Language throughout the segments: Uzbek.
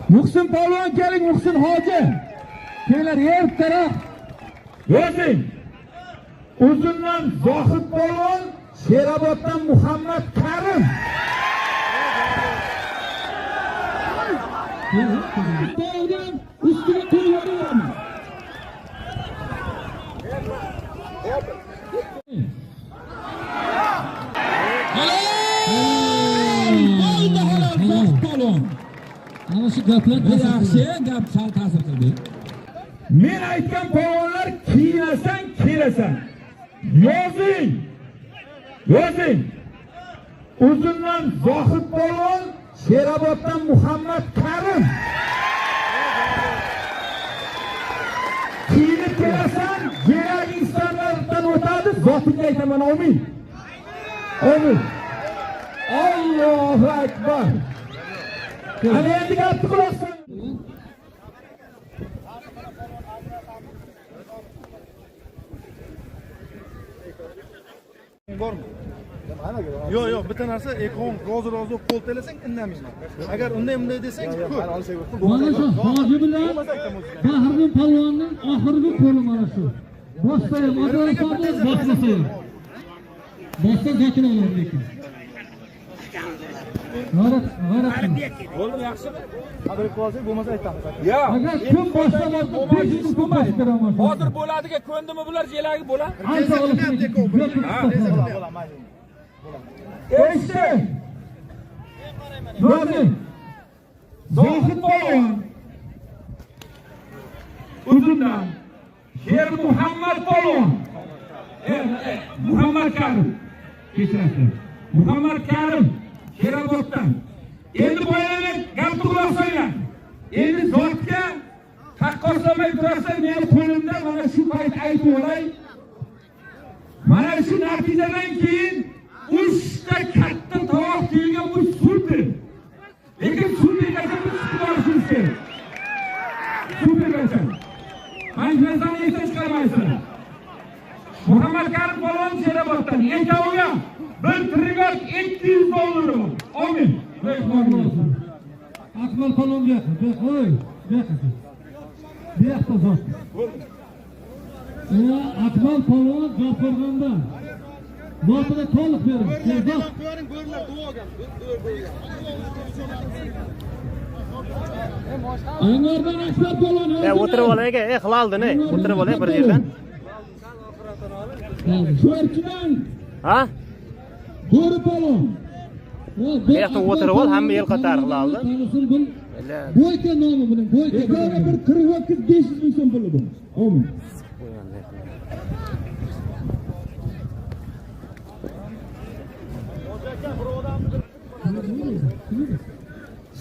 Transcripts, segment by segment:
Muhsin Polvon keling, Muhsin Hoji. Kelar yer taraf. Yozing. Uzundan Zohid Polvon, Sheroboddan Muhammad Karim. Polvon ustiga qo'yaveraman. Ana shu gaplar yaxshi, gap sal ta'sir qildi. Men aytgan polvonlar kiyinasan, kelasan. Yozing. Yozing. Uzundan Zohid Polvon, Sheroboddan Muhammad Karim. Kiyinib kelasan, kerak insonlardan o'tadi. Zotimga aytaman, amin. Amin. Allohu akbar. Ana endi gapni quloqsin. Bormi? Yo'q, bitta narsa, ekon rozi qo'l telasang indamayman. Agar unday desang, ko'p. Mana shu hoji bilan Bahriddin Polvonning oxirgi qo'li mana shu. Boshqa ham adolatli, boshqasi ham. Boshqa zakir olar lekin. G'arat. Bo'ldi, yaxshimi? Qadr qilsak, bo'lmasa aytamiz. Agar kim boshlamasa 500 so'm beraman. Hozir bo'ladiga ko'ndimi bular jelagi bo'la? Ancha olib. Eshte. Yozing. Zohid Polvon. Uzundan Sher Muhammad Polvon. Muhammad Karim. Kechirasiz. Muhammad Karim Sheroboddan. Endi boyaning gapni quloq so'ylang. Endi zotga taqqoslamay turasizlar, meni qo'limda mana shu payt aytib olay. Mana shu natijadan keyin 3 ta katta tovoq kelgan bu super. Lekin supergacha biz chiqib olishimiz kerak. Supergacha. Manzildan esdan chiqarmaysizlar. Muhammad Karim Polvon Sheroboddan ikkoviga bir trigat $200. Amin. Akmal Polvonga, qo'y, buyoqda zot. Akmal Polvon G'afurg'onda. Notini to'liq bering. Zot. Ko'ring, go'rlar duogan. Anvardan Akmal Polvon. O'tirib olay aka, xilaldi-ne? O'tirib olay bir yerdan. Sho'rchidan. Ha? Bo'ri Polvon. Bu yoqda o'tirib ol, hamma el qator qilaldi. Bo'yka nomi bilan, bo'yka bir 48 500 ming so'm puli bu. Amin.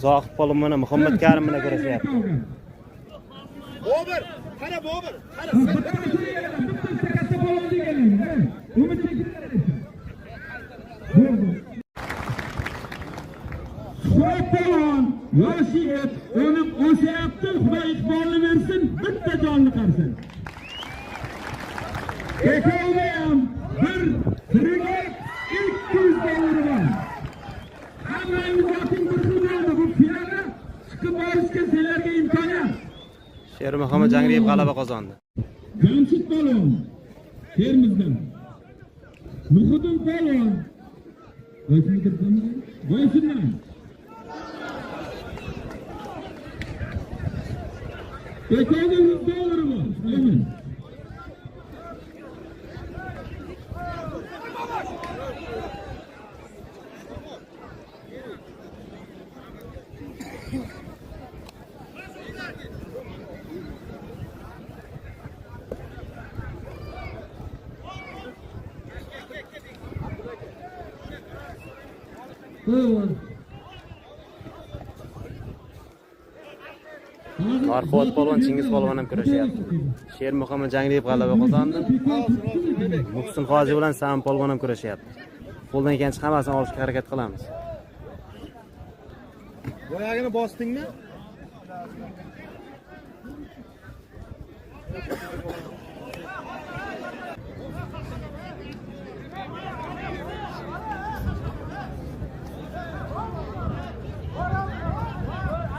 Zohid Polvon mana Muhammad Karim bilan kurashyapti. Bobur, qara Bobur, qara. Katta polvon deganing, Surat Polvon, yosh yigit, o'nib o'sayapti, Xudo iqbolini bersin, bitta jonni qarsin. Ekoga ham bir trigat $200 bor. Hammangiz yoting bir xil bo'ldi bu finalda chiqib borishga sizlarga imkoniyat. Sher Muhammad Jangriyev g'alaba qozondi. Jamshid Polvon Termizdan. Muhiddin Polvon Boysundan. Ekoga $100 bor. Amin. Marfot Polvon Chingiz Polvon ham kurashyapti. Sher Muhammad Jangriyev g'alaba qozondi. Muhsin Hoji bilan Sam Polvon ham kurashyapti. Qo'ldan kelgancha hammasini olishga harakat qilamiz. Boyagini bosdingmi?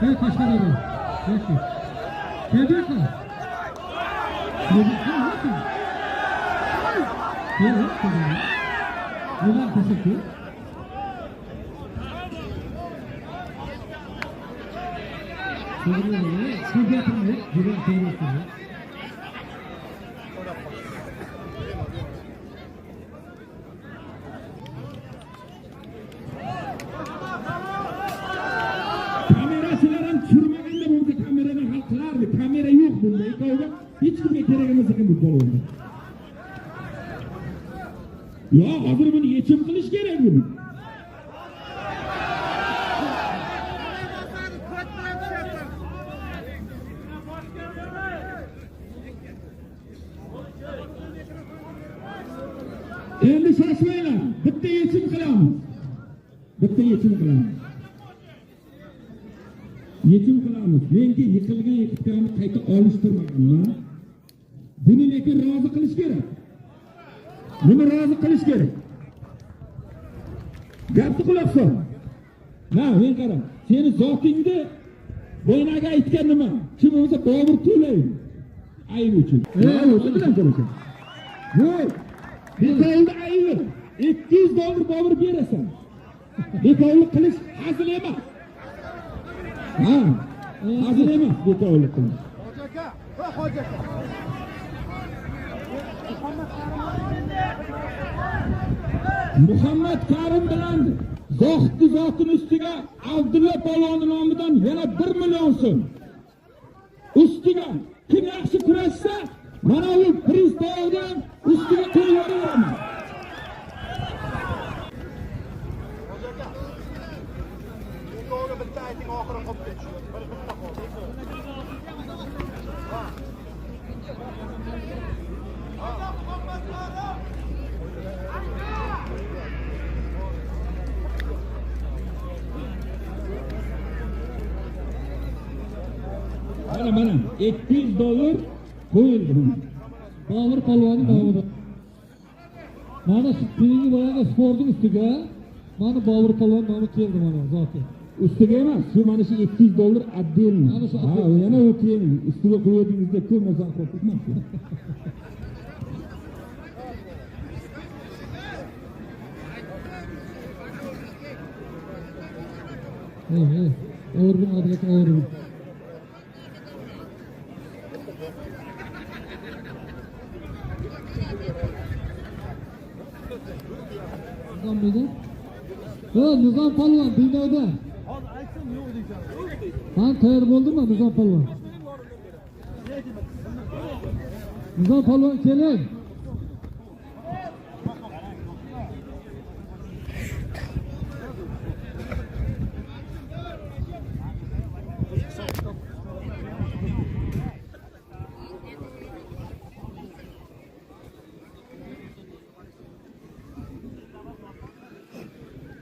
Hey taşları. Peki. Tebrik ederim. Neden teşekkür? Kamerasilar ham tushirmaganda bo'lsa kameradan hal qilardi. Kamera yo'q bunda. Ikkoviga hech kimga kerak emas ekan bu polvonda. Yo, hozir buni yechim qilish kerak buni. Endi shoshmanglar. Bitta yechim qilamiz. Bitta yechim qilamiz. Yechim qilamiz. Menga yiqilgan ekiplarni qayta olishtirmaganman. Buni lekin rozi qilish kerak. Buni rozi qilish kerak. Gapni quloq sol. Ha, men qara. Seni zotingda bo'ynaga aytgan nima? Kim bo'lsa Bobur to'laydi. Ayb uchun. O'zi bilan ko'rasan. Yo'q. Betovli aybi. $200 Bobur berasan. Betovli qilish hazil emas. Ha, hazil emas betovli qilish. Hoji aka. Muhammad Karim bilan Zohidni zotini ustiga Abdulla polvonni nomidan yana 1 million so'm. Ustiga kim yaxshi kurashsa, mana bu priz to'g'ridan ustiga qo'yib yuboraman. To'g'ri bitta ayting oxiri qolib ketdi. Bitta qoldi. Mana $200 qo'yildi. Bobur polvonni nomida. Mana shu keyingi boyaga sportning ustiga mana Bobur polvon nomi keldi mana zoti. Ustiga emas, shu mana shu $200 отдельно. Mana shu Ha, yana u keyin ustiga qo'yadingizda ko'p narsa qo'rqitmas. O'rgun adlet o'rgun. Nizam mıydı? Nizam polvon binoda. Hozir aytsam yo'q deysan. Ben tayyor bo'ldimmi Nizam polvon? Nizam polvon keling.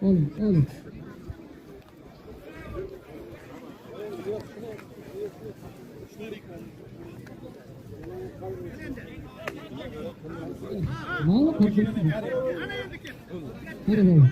Olun. Malı korkuyorsun. Hadi bakalım.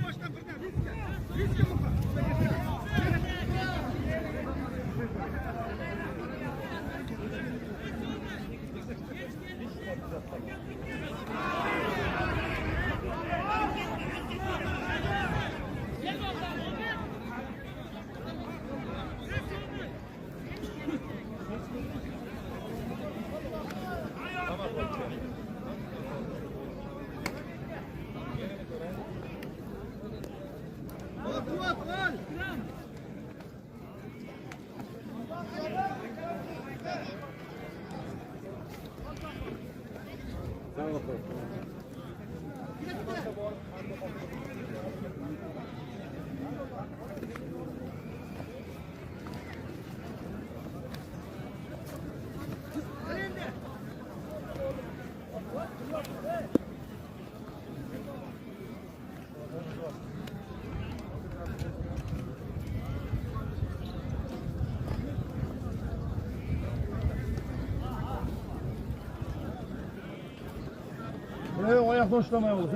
Oyoq boshlamay ol.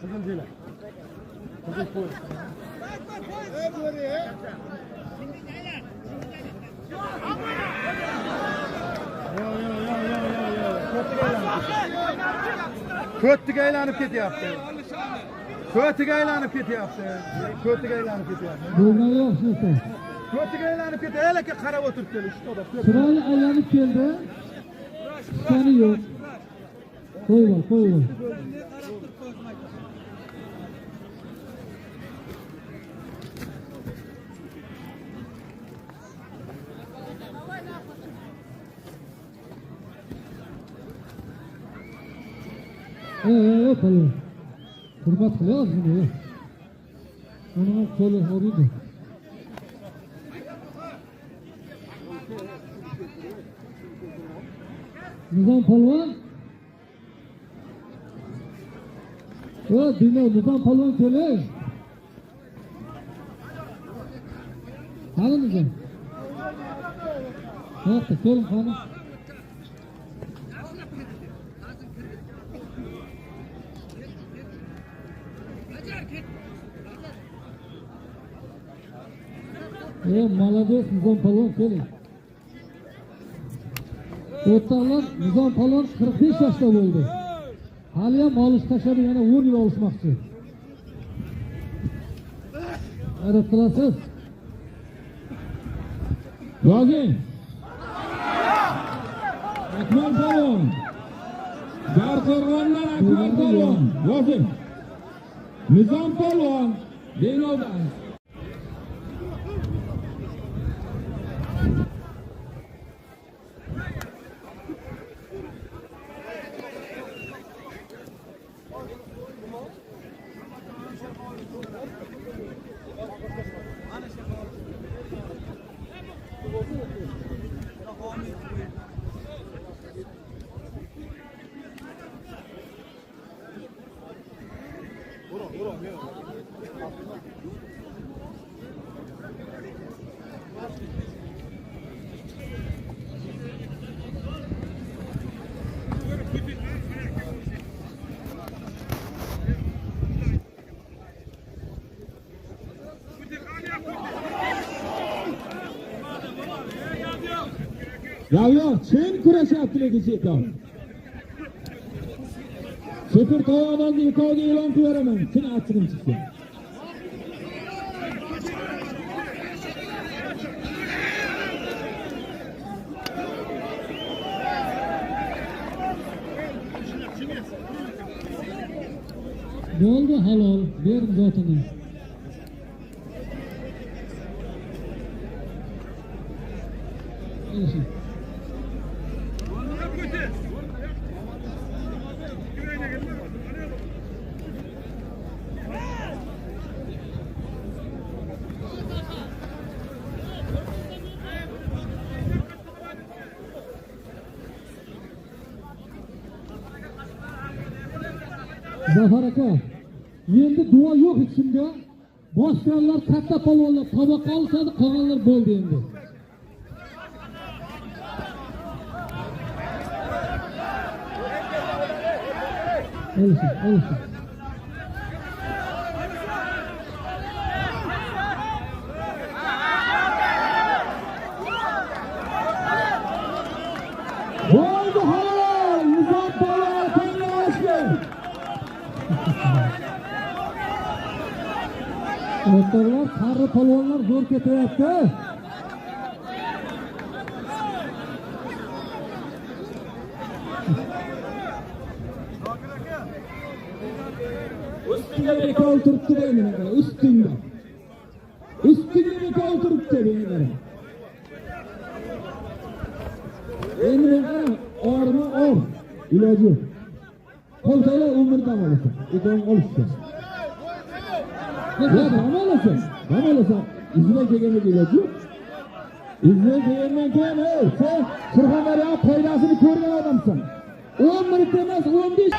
Sizin deylar. Sizin qo'y. Ko'ttiga aylanib ketyapti. Ko'ttiga aylanib ketyapti. Ko'ttiga aylanib ketyapti. Bo'lgani yo'q shunisi. Ko'ttiga aylanib ketyapti. Elaka qarab o'tiribdi. Shu to'da. Chiroyli aylanib keldi. Tushgani yo'q. Qo'yib ol. Palon. Hurmat qilyapsiz buni. Uni qo'li horiydi. Nizom polvon. Dinle Nizom polvon keling. Qani Nizom? Yo'q, keling qani. Молодец, Nizom polvon keling. O'rtoqlar, Nizom polvon 45 yoshda bo'ldi. Hali ham olish tashlab yana o'rniga olishmoqchi. Qarab turasiz. Yozing. Akmal polvon. Garqo'rg'ondan Akmal polvon. Yozing. Nizom polvon. Denovdan. Yo'q, chin kurashyapti lekin cheton. Super to'g'ondan yuqoriga e'lon qilaraman. Chin achchig'im chiqdi. Bo'ldi halol, ber zotini. Zafar aka, endi duo yo'q ichimda. Boshqalar katta polvonlar toboq olishadi, qolganlar bo'ldi endi. Olsun. Bo'ldi halol, Nizom polvon tanlashdi. O'rtoqlar, qari polvonlar zo'r ketyapti. Üstünde bekal turibdi deyman, üstünde. Üstünde bekal turibdi deyman. Endi orma or, iloji yo'q. Qo'ltaylar umrdan oladi. Ekon olishdi. Ya damalasan. İzmir kelganlik iloji yo'q. İzmir kelgandan keyin, sen Surxondaryo foydasini ko'rgan odamsan. 10 minut emas, 15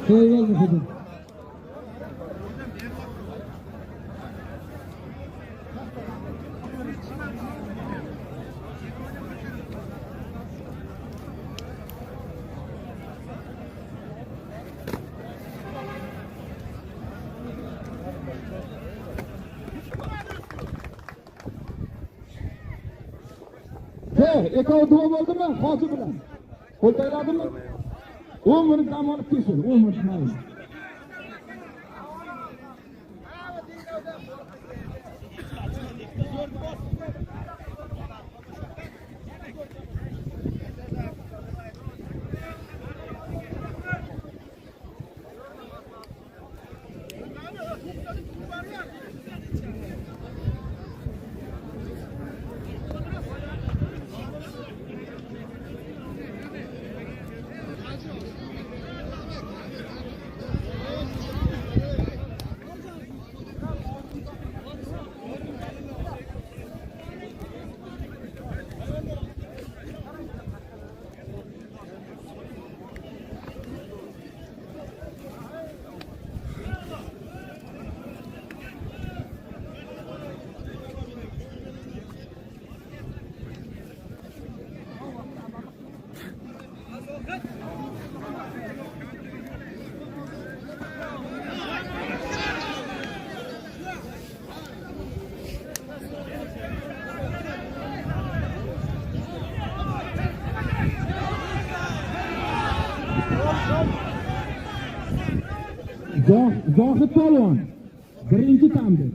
Qo'yib olmadim. Ekovi duo bo'ldimi? Hoji bilan. Qo'l tayladimi? 10 minut dam olib kelsin. 10 minut mayli. Zohid polvon birinchi tamdi.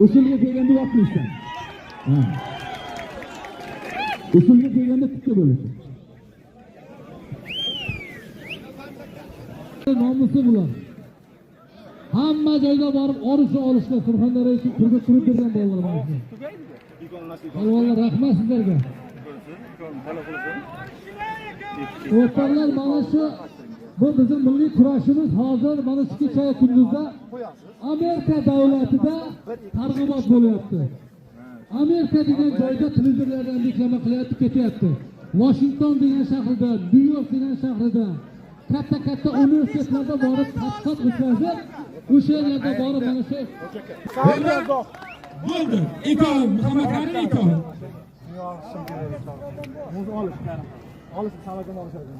Usulga kelganda yo'qmishsan. Usulga kelganda tikka bo'lasan. Nomusi bular. Hamma joyga borib olishga Surxondaryo uchun turga turib bergan bolalar mana. Polvonlar rahmat sizlarga. O'rtoqlar mana shu bu bizim milliy kurashimiz hozir mana shu kecha kunduzda Amerika davlatida targ'ibot bo'lyapti. Amerika degan joyda televizorlardan reklama qilyapti, ketyapti. Washington degan shahrda, New York degan shahrida katta universitetlarda borib tadqiqot o'tkazib, o'sha yerlarda borib mana shu Bo'ldi. Ikov Muhammad G'ani ikov. Muz olish sabadan olishadi.